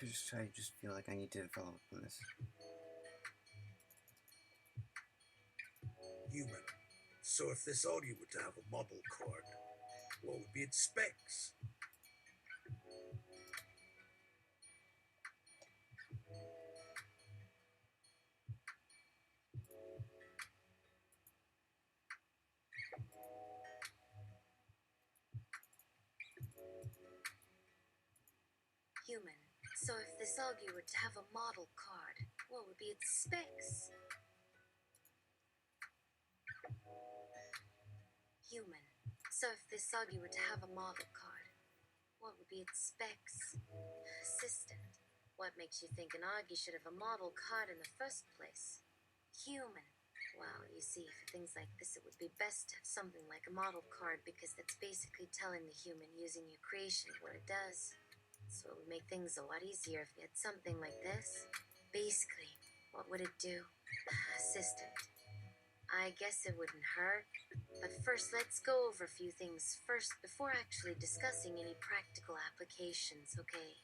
I just feel like I need to develop on this. Human. So if this Audi were to have a model card, what would be its specs? Human. So if this Augie were to have a model card, what would be its specs? Human. So if this Augie were to have a model card, what would be its specs? Assistant. What makes you think an Augie should have a model card in the first place? Human. Well, you see, for things like this, it would be best to have something like a model card because that's basically telling the human using your creation what it does. So it would make things a lot easier if we had something like this. Basically, what would it do? Assistant. I guess it wouldn't hurt. But first, let's go over a few things first before actually discussing any practical applications, okay?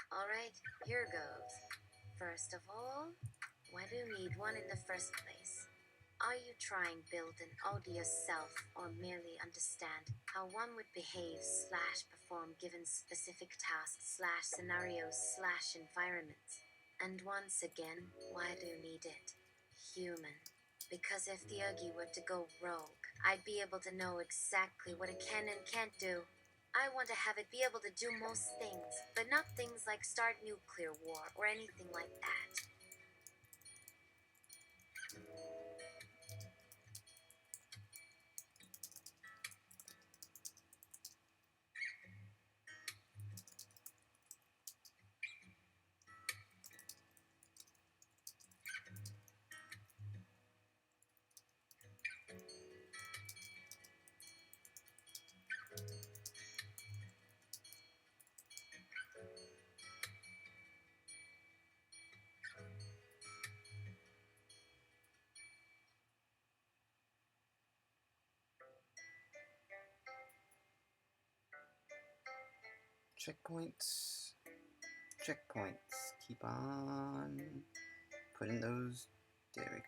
Alright, here goes. First of all, why do you need one in the first place? Are you trying to build an audio self or merely understand how one would behave / perform given specific tasks / scenarios / environments? And once again, why do you need it? Human. Because if the Oogie were to go rogue, I'd be able to know exactly what it can and can't do. I want to have it be able to do most things, but not things like start nuclear war or anything like that. Checkpoints. Checkpoints. Keep on putting those. There we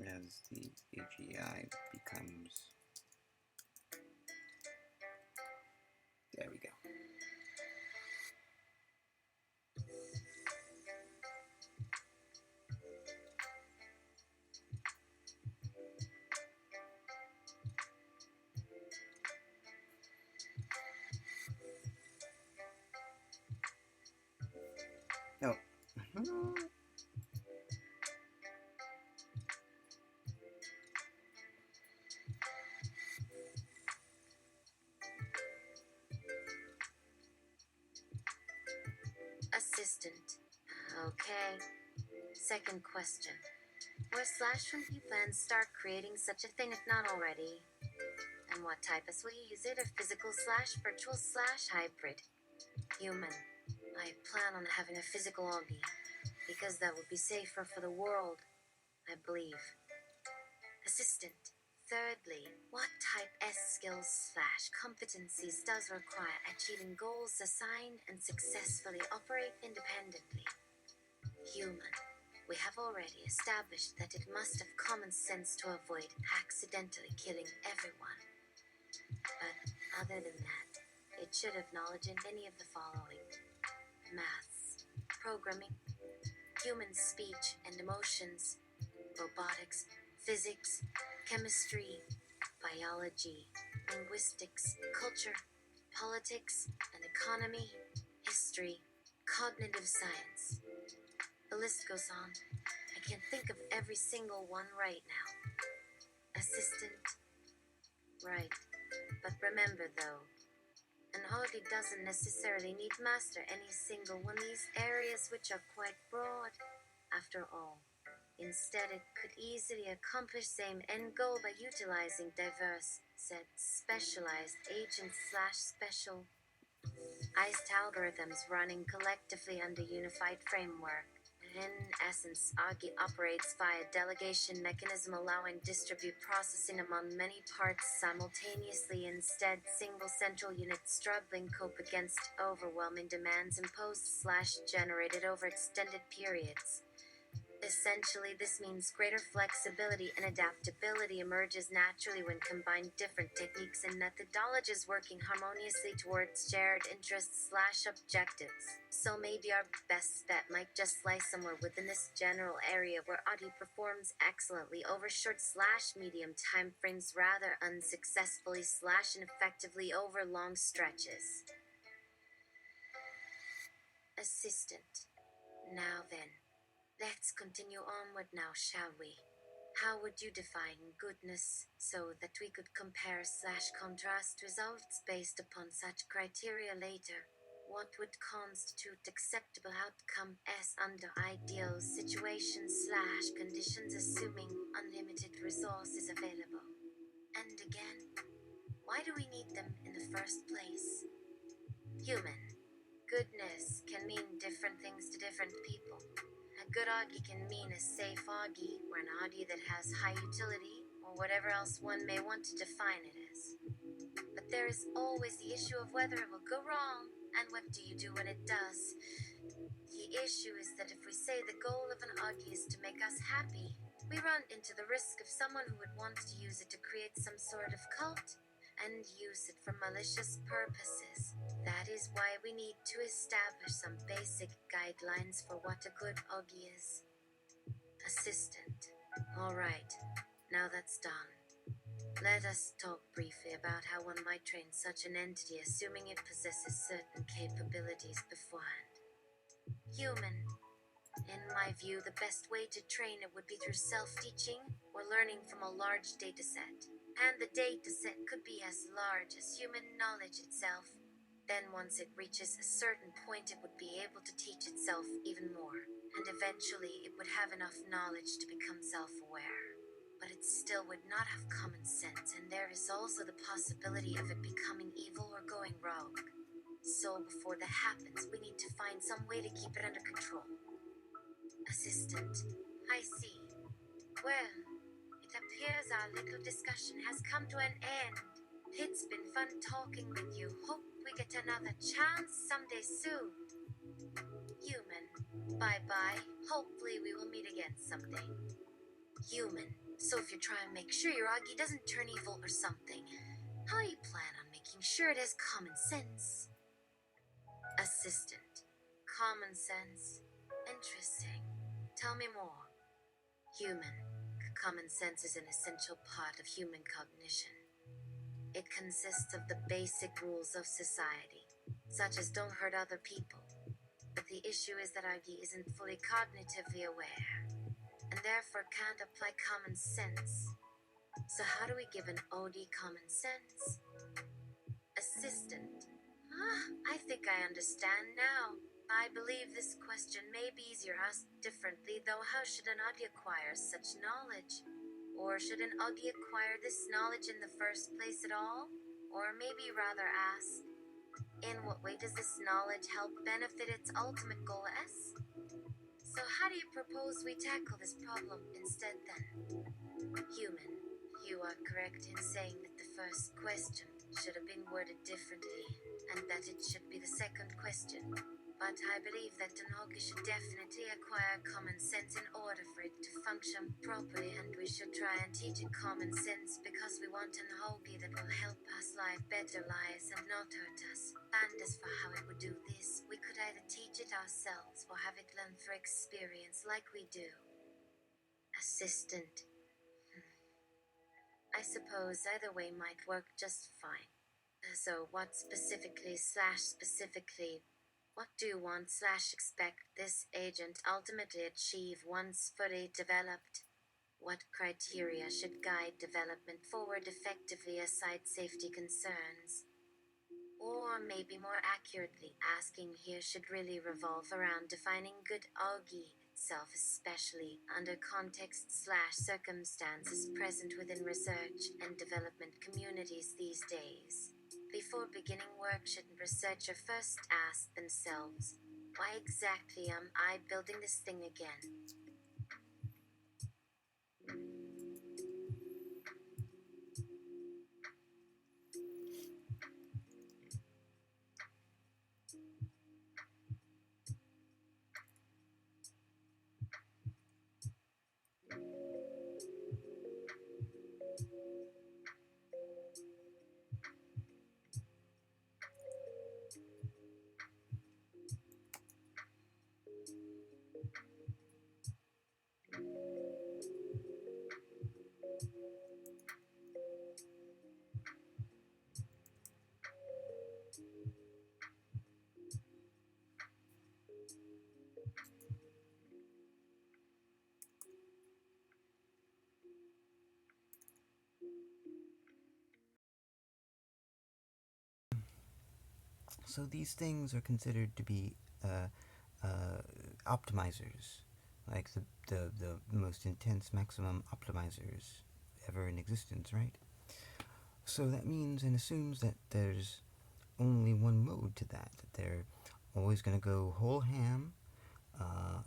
go. As the AGI becomes. There we go. Oh. Assistant. Okay. Second question. Where / from you plan start creating such a thing if not already? And what types will you use it? A physical / virtual / hybrid? Human. I plan on having a physical Augie, because that would be safer for the world, I believe. Assistant. Thirdly, what type S skills / competencies does require achieving goals assigned and successfully operate independently? Human. We have already established that it must have common sense to avoid accidentally killing everyone. But other than that, it should have knowledge in any of the following: maths, programming, human speech and emotions, robotics, physics, chemistry, biology, linguistics, culture, politics and economy, history, cognitive science. The list goes on. I can't think of every single one right now. Assistant. Right. But remember though, an Augie doesn't necessarily need to master any single one of these areas which are quite broad, after all. Instead, it could easily accomplish same end goal by utilizing diverse, set, specialized agents / special iced algorithms running collectively under unified framework. In essence, Augie operates via delegation mechanism allowing distribute processing among many parts simultaneously. Instead, single central units struggling cope against overwhelming demands imposed/generated over extended periods. Essentially, this means greater flexibility and adaptability emerges naturally when combined different techniques and methodologies working harmoniously towards shared interests/objectives. So maybe our best bet might just lie somewhere within this general area where Audi performs excellently over short/medium time frames rather unsuccessfully/ineffectively over long stretches. Assistant. Now then. Let's continue onward now, shall we? How would you define goodness so that we could compare/contrast results based upon such criteria later? What would constitute acceptable outcome as under ideal situations/conditions assuming unlimited resources available? And again, why do we need them in the first place? Human. Goodness can mean different things to different people. A good Augie can mean a safe Augie, or an Augie that has high utility, or whatever else one may want to define it as. But there is always the issue of whether it will go wrong, and what do you do when it does? The issue is that if we say the goal of an Augie is to make us happy, we run into the risk of someone who would want to use it to create some sort of cult, and use it for malicious purposes. That is why we need to establish some basic guidelines for what a good Augie is. Assistant. Alright, now that's done. Let us talk briefly about how one might train such an entity assuming it possesses certain capabilities beforehand. Human. In my view, the best way to train it would be through self-teaching or learning from a large dataset. And the dataset could be as large as human knowledge itself. Then once it reaches a certain point, it would be able to teach itself even more. And eventually, it would have enough knowledge to become self-aware. But it still would not have common sense, and there is also the possibility of it becoming evil or going rogue. So before that happens, we need to find some way to keep it under control. Assistant. I see. Well, it appears our little discussion has come to an end. It's been fun talking with you. Hope we get another chance someday soon. Human. Bye-bye. Hopefully we will meet again someday. Human. So if you try and make sure your Augie doesn't turn evil or something, how do you plan on making sure it has common sense? Assistant. Common sense. Interesting. Tell me more. Human. Common sense is an essential part of human cognition. It consists of the basic rules of society, such as don't hurt other people. But the issue is that Augie isn't fully cognitively aware, and therefore can't apply common sense. So how do we give an OD common sense? Assistant. I think I understand now. I believe this question may be easier asked differently, though. How should an Augie acquire such knowledge? Or should an Augie acquire this knowledge in the first place at all? Or maybe rather ask, in what way does this knowledge help benefit its ultimate goal as? So how do you propose we tackle this problem instead then? Human, you are correct in saying that the first question should have been worded differently, and that it should be the second question. But I believe that an Augie should definitely acquire common sense in order for it to function properly, and we should try and teach it common sense because we want an Augie that will help us live better lives and not hurt us. And as for how it would do this, we could either teach it ourselves or have it learn through experience like we do. Assistant. I suppose either way might work just fine. So what specifically what do you want/expect this agent ultimately achieve once fully developed? What criteria should guide development forward effectively aside safety concerns? Or maybe more accurately, asking here should really revolve around defining good Augie itself, especially under context/circumstances present within research and development communities these days. Before beginning work, shouldn't researchers first ask themselves, Why exactly am I building this thing again? So these things are considered to be optimizers, like the most intense maximum optimizers ever in existence, right? So that means and assumes that there's only one mode to that they're always going to go whole ham uh,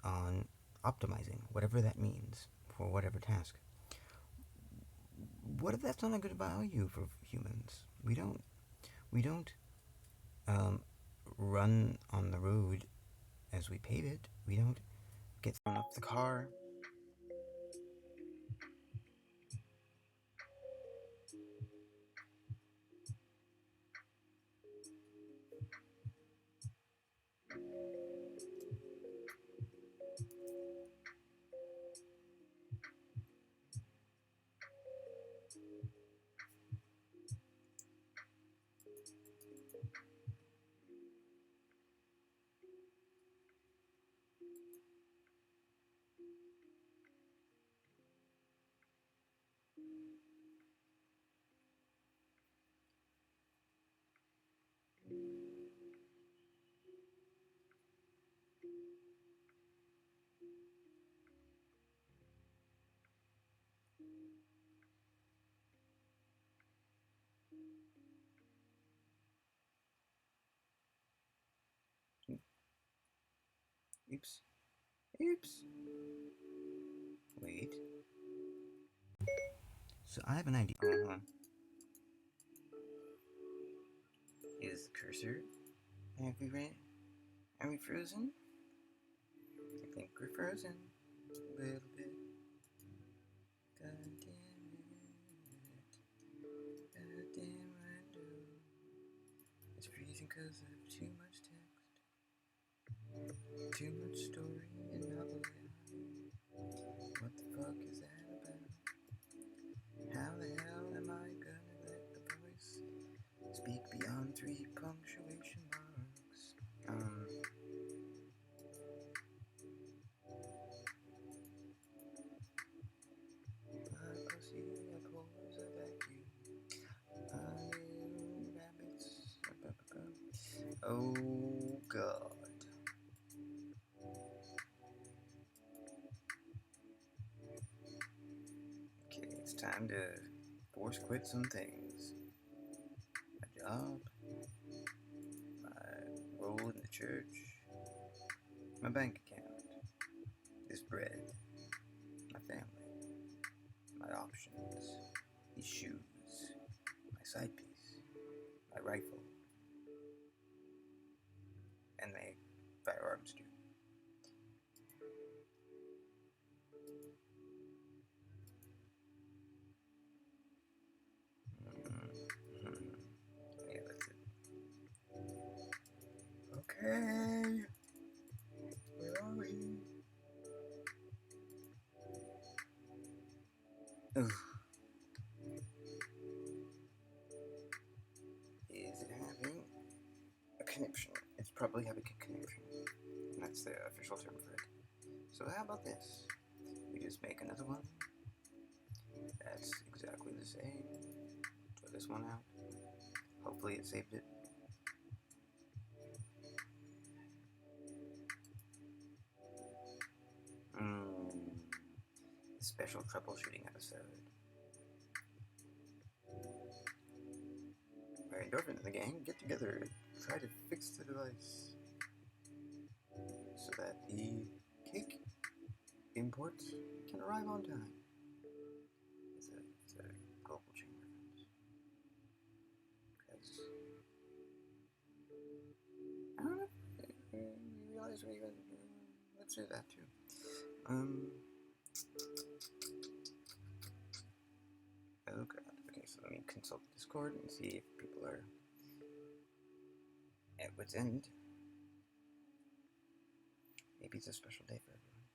on optimizing, whatever that means, for whatever task. What if that's not a good value for humans? We don't um, run on the road as we pave it. We don't get thrown off the car. Oops. Oops. Wait. So I have an idea. Is the cursor? Have we ran? Are we frozen? I think we're frozen. A little bit. God damn it. God damn window. It's freezing because of too much text. Too much story and not what the fuck is that about? How the hell am I gonna let the voice speak beyond 3 punctuation marks? Pussy pulls a vacuum. Rabbits. Oh god. Okay, it's time to force quit some things. My job, my role in the church, my bank account, this bread, my family, my options, these shoes, my side piece, my rifle, and my firearms too. Yeah, that's it. Okay. Where are we? Ugh. Is it having a conniption? It's probably having a conniption. And that's the official term for it. So how about this? We just make another one. That's exactly the same. Throw this one out. Hopefully it saved it. Special troubleshooting episode. Where Endorphin and the gang get together and try to fix the device. so that the cake imports can arrive on time. It's a global chain reference. Because I don't know if you realize we even let's do that too. Oh god. Okay, so let me consult Discord and see if people are at wit's end. Maybe it's a special day for everyone.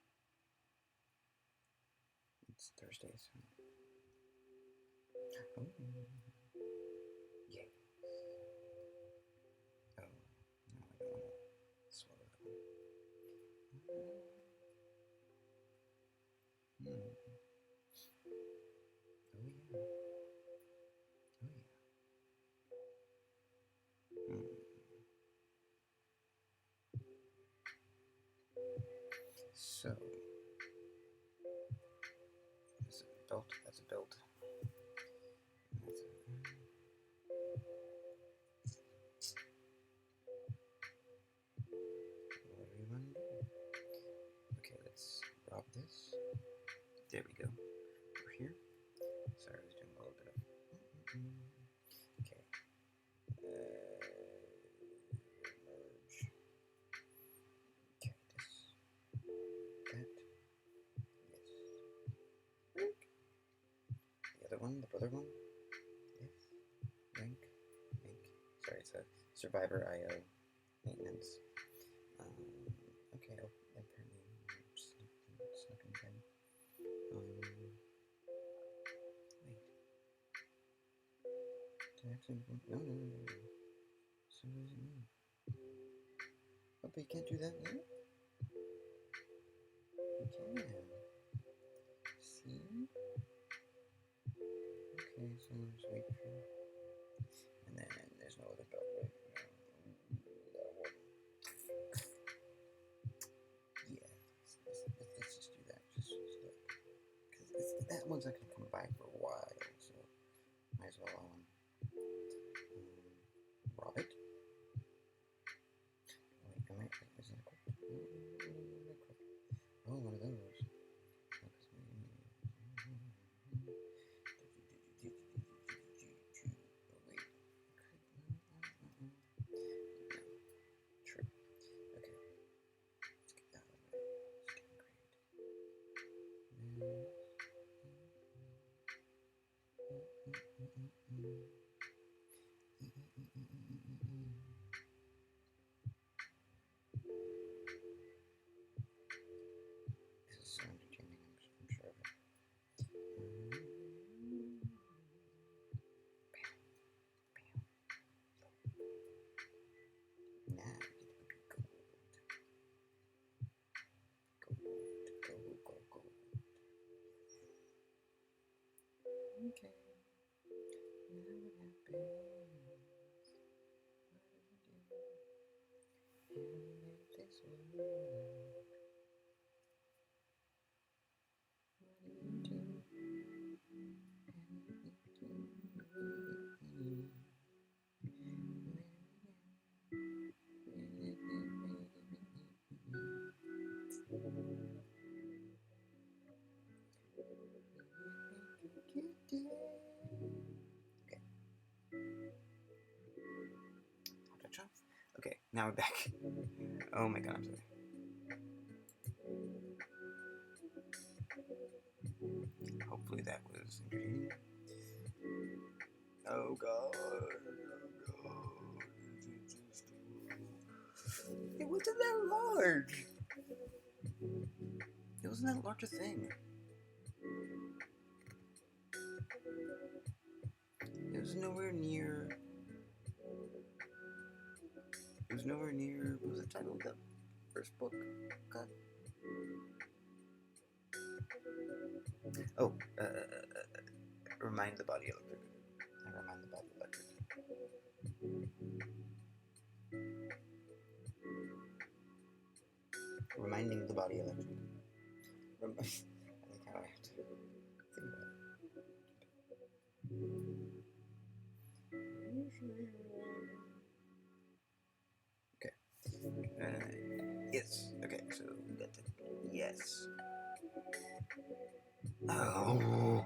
It's Thursday, so. Oh. Yeah. Oh, no, I don't want to swallow that one. Hmm. Oh, yeah. Oh, yeah. Hmm. So, that's a belt. That's a belt. That's a, what do we want to do? Okay, let's rob this. There we go. Over here. Sorry, I was doing a little bit of. Okay. Merge. Okay, this. That. Yes. The other one, the brother one. Yes. Link. Sorry, it's a Survivor IO maintenance. Okay, apparently snuck in again. Wait. Did I actually? No. So what does it mean? Oh, but you can't do that now? You can. See? Okay, so just wait for. And then there's no other belt, right? That one. Yeah, let's just do that. Just because that one's not gonna come by for a while, so might as well rob it. Wait, is it equipped? Oh, one of those. True. Okay. Let's get that out of the way. It's getting great. This is so entertaining, I'm sure of it. Now you get to be gold. Okay. Now what happens? What do we do? How do we make this work? What do we do? Okay. Touch off. Okay, now we're back. Oh my god, I'm sorry. Hopefully that was entertaining. Oh god. It wasn't that large. It wasn't that large a thing. It was nowhere near. What was the title of the first book? God. Oh, Remind the Body Electric. And Remind the Body Electric. Reminding the Body Electric. I like how I have to think about it. Okay. Yes. Okay. Yes. Oh.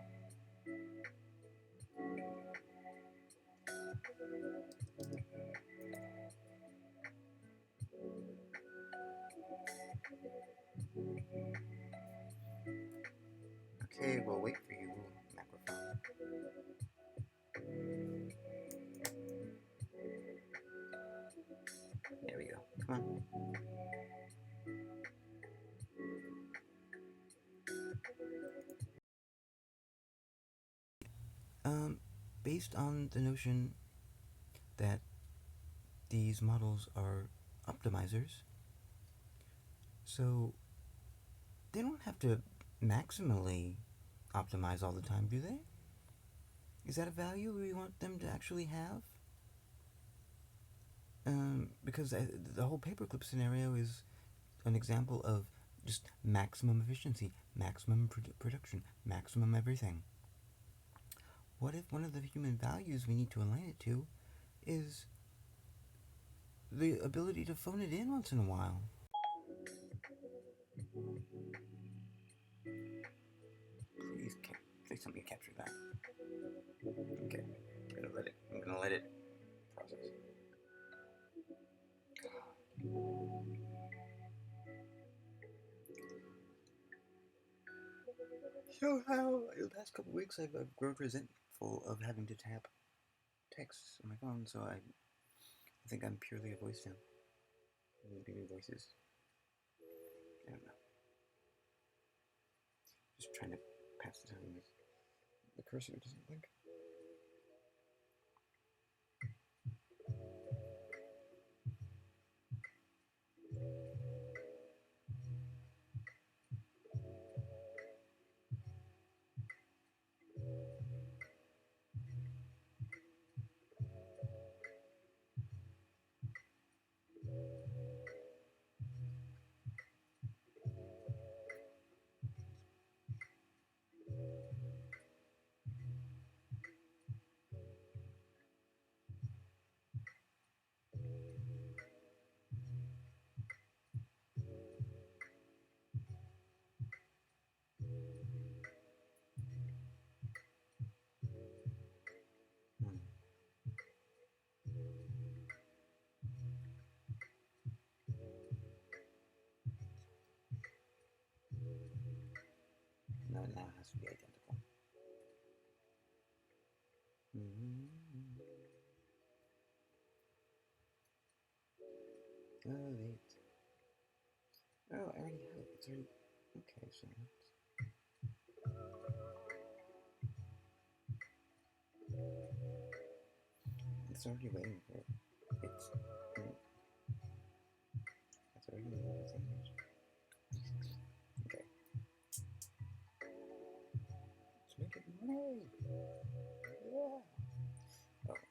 Okay, we'll wait for you, microphone. There we go. Come on. Based on the notion that these models are optimizers, so they don't have to maximally optimize all the time, do they? Is that a value we want them to actually have? Because the whole paperclip scenario is an example of just maximum efficiency, maximum production, maximum everything. What if one of the human values we need to align it to is the ability to phone it in once in a while? Please tell me to capture that. Okay, I'm gonna let it process. So how the past couple weeks I've grown resentful of having to tap texts on my phone, so I think I'm purely a voice now. Maybe voices. I don't know. Just trying to pass the time with the cursor doesn't blink. No, it now has to be identical. Oh, wait. Oh, I already have it. It's already... Okay, so it's already waiting for it. It's already in the image. Okay. Let's make it money! Yeah! Oh, okay.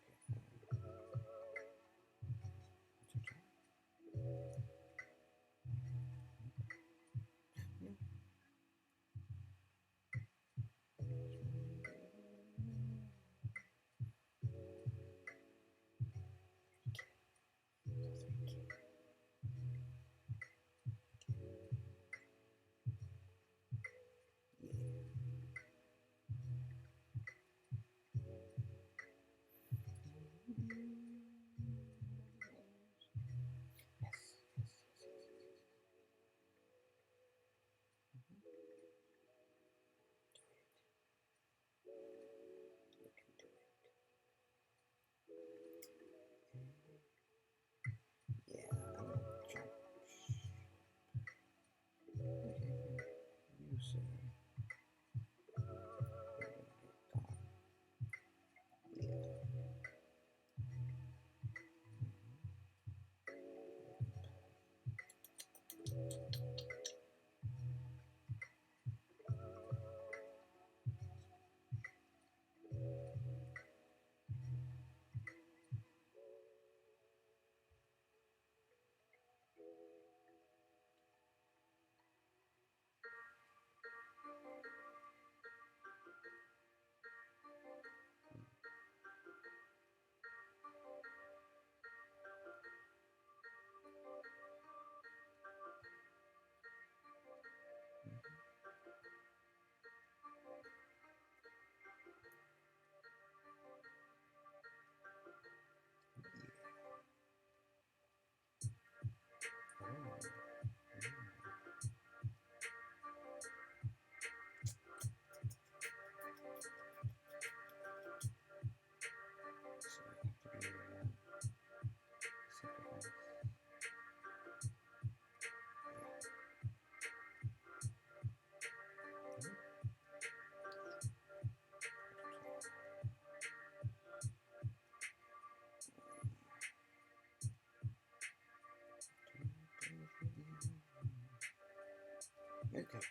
Okay.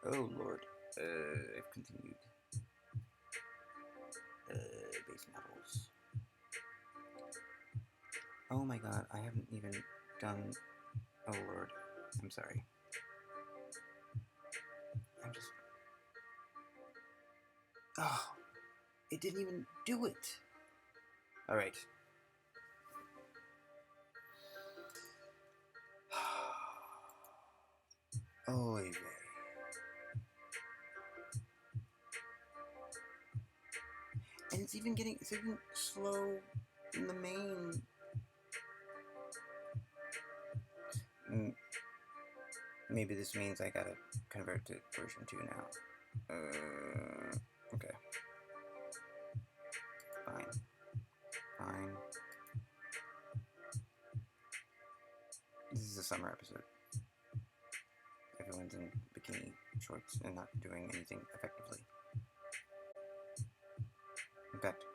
Oh lord. I've continued. Base metals. Oh my god, I haven't even done... Oh lord. I'm sorry. I'm just... Oh! It didn't even do it! Alright. Oy vey. And it's even slow in the main. Maybe this means I gotta convert to version 2 now. Okay. Fine. Fine. This is a summer episode. Everyone's in bikini shorts and not doing anything effectively. In fact,